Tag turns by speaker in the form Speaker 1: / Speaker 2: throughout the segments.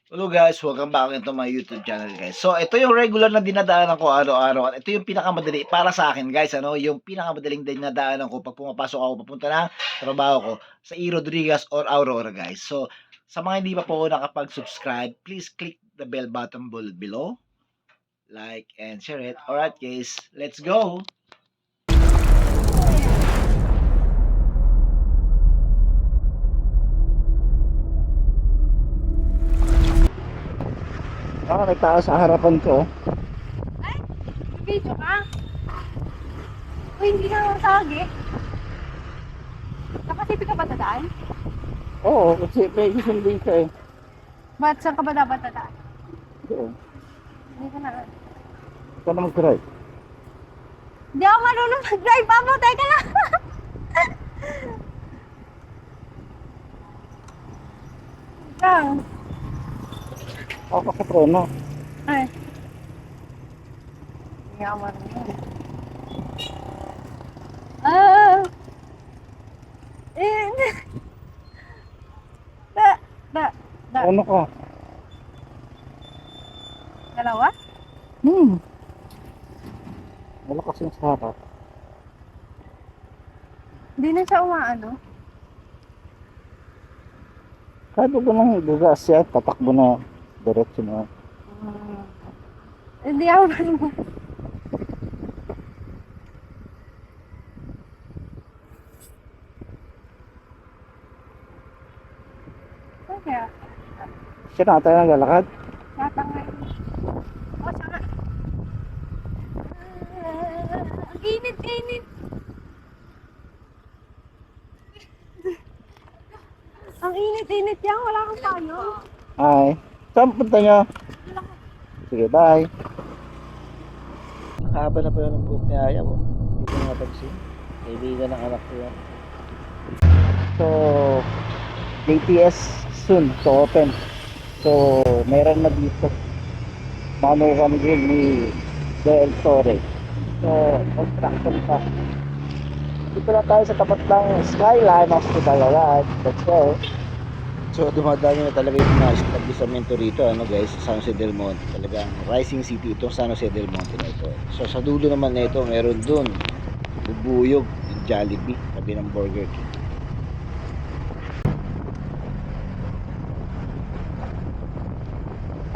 Speaker 1: Hello guys, welcome back to my YouTube channel guys. So ito yung regular na dinadaanan ko araw-araw at ito yung pinakamadali para sa akin guys, yung pinakamadaling dinadaanan ko pag pumapasok ako papunta ng trabaho ko sa E. Rodriguez or Aurora guys. So sa mga hindi pa po nakapag-subscribe, please click the bell button below, like and share it. Alright guys, let's go! May tao sa harapan ko.
Speaker 2: Ay, video ka? Uy, hindi ka naman tawag eh. Nakasipi ka ba dadaan?
Speaker 1: Oo, kasi may sundin ka eh.
Speaker 2: Ba't saan ka ba dapat dadaan?
Speaker 1: Doon.
Speaker 2: Hindi ka na.
Speaker 1: Ikaw na mag-drive.
Speaker 2: Hindi ako marunong mag-drive, Pamo. Teka lang. Ikaw.
Speaker 1: Ako sa preno.
Speaker 2: Ay. Hindi ako marunong. Ah. Eh. Da.
Speaker 1: Ano ka?
Speaker 2: Dalawa?
Speaker 1: Malakas yung sa harap.
Speaker 2: Hindi na siya umaano.
Speaker 1: Kahit ba nang bugas siya, tatakbo na diretso na.
Speaker 2: Hindi ako marunong. Kaya,
Speaker 1: Siya na tayo naglalakad.
Speaker 2: tatangay. O, saka. Ang init. Ang init yan. Wala kang payo.
Speaker 1: Hi. Saan punta nyo? Sige, bye. Nakahaba na pa yun ng buhok ni Aya mo. Hindi ko napansin. Kaibigan ng anak ko yan. So, JTS soon to open. So, meron na dito. Manukan din ni Del Torre. So, construction pa. Dito na tayo sa tapat ng Skyline Hospital. Alright, let's go. So, dumadami na talaga yung mga establishmento rito, guys, sa San Jose del Monte. Talagang rising city itong San Jose del Monte na ito. So, sa dulo naman na ito, meron dun bubuyog yung Jollibee, tabi ng Burger King.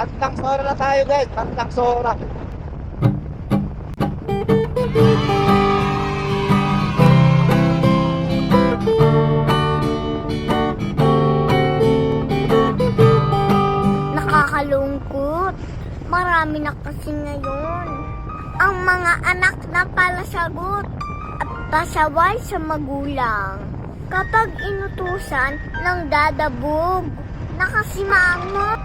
Speaker 1: Pantang Sora na tayo guys, Pantang Sora.
Speaker 3: Nakakalungkot. Marami na kasi ngayon ang mga anak na palasagot at pasaway sa magulang. Kapag inutusan ng dadabog, nakasimangot.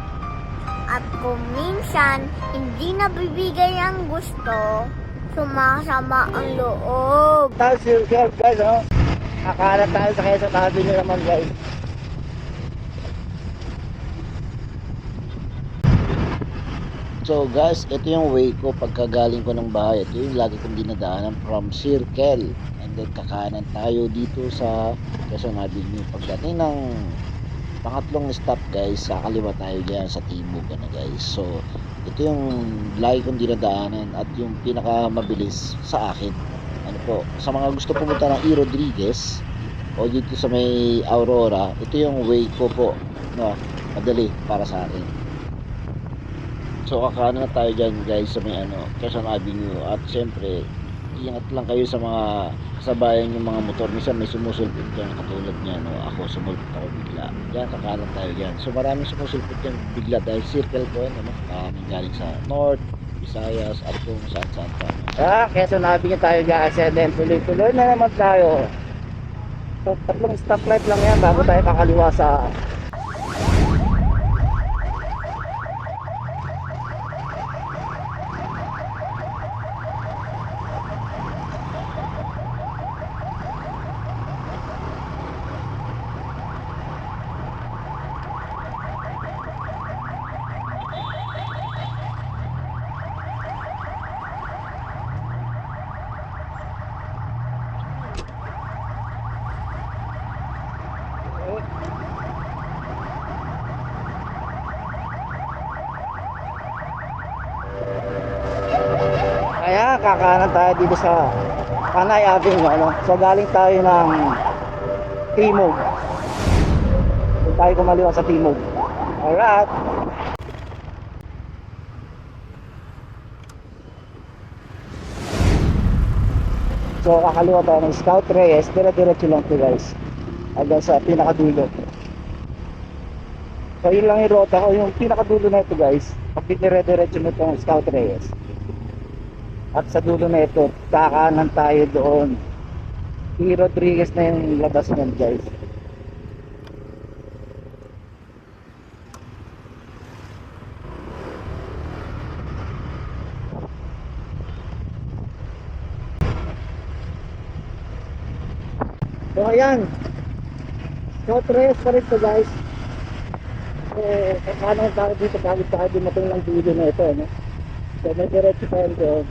Speaker 3: At kung minsan hindi nabibigay ang gusto, sumasama ang loob.
Speaker 1: Tayo circle guys, akala tayo sa kaya sa tabi nyo naman guys. So guys, ito yung way ko pagkagaling ko ng bahay. Ito yung lagi kong dinadaanan from Circle. And then kakanan tayo dito sa Quezon Avenue. Pagdating ng pangatlong stop guys, sa kaliwa tayo dyan sa Timog guys. So ito yung lagi kong dinadaanan at yung pinakamabilis sa akin. Ano po, sa mga gusto pumunta ng E. Rodriguez o dito sa may Aurora, ito yung way ko po, madali para sa akin. So kakaano na tayo dyan guys sa may Quezon Avenue. At syempre ingat lang kayo sa mga kasabayan yung mga motor. Minsan may sumusulpot dyan katulad niya, ako sumulpot ako bigla. Yan, kakaano tayo dyan. So maraming sumusulpot dyan bigla dahil circle ko yan, galing sa North, Visayas, at kung saan saan pa. Quezon Avenue tayo guys. And then tuloy-tuloy na naman tayo. So 3 stoplight lang yan bago tayo kakaliwa sa Ayan, kakanan tayo dito sa Panay Avenue, ano? So galing tayo ng Timog. Doon tayo kumaliwa sa Timog. Alright. So kakaliwa tayo ng Scout Reyes. Dire-diretso lang to guys, hanggang sa pinakadulo. So yun lang yung rota ko, yung pinakadulo na ito guys. Pag dire-diretso mo itong Scout Reyes, at sa dulo na ito, kakanan tayo doon. P. Rodriguez na yung labas niyan guys. So ayan, Scout Reyes pa rin to guys. So kakanan tayo dito, kahit tayo dumating ng dulo na ito, no? So may diretso tayo doon.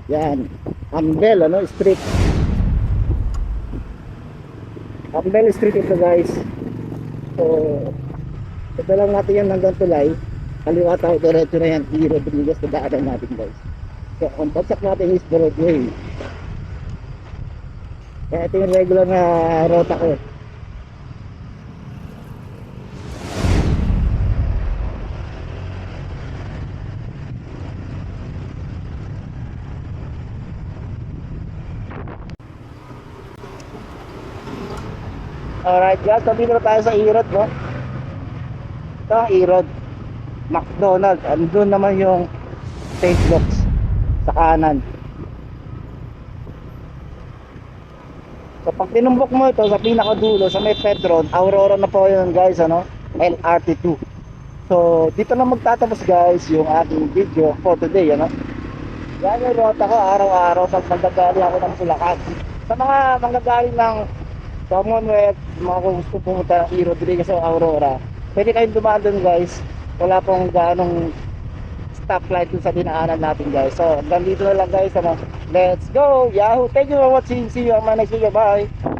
Speaker 1: Yan, Ambel, ano, street. Ambel street ito guys. So ito lang natin yan hanggang tulay. Kaliwa tayo, diretso na yan, P. Rodriguez na daanan natin guys. So ang bagsak natin is the roadway. Kaya ito yung regular na rota ko. Alright guys, so dito na tayo sa Erod, no? Ito ang Erod McDonald. Andun naman yung stage box sa kanan. So pag tinumbok mo ito sa pinakadulo, sa may Petron, Aurora na po yun guys, ano? LRT2. So dito na magtatapos guys yung aking video for today, ano? Yan yung rota ko araw-araw pag magagaling ako ng Bulacan. Sa mga manggagaling ng Commonwealth, mga kung gusto pumunta ng E. Rodriguez o Aurora, pwede kayong dumaan dun guys. Wala pong ganong stoplight dun sa dinaanan natin guys. So hanggang dito na lang guys, ano? Let's go! Yahoo! Thank you for watching. See you on my next video. Bye!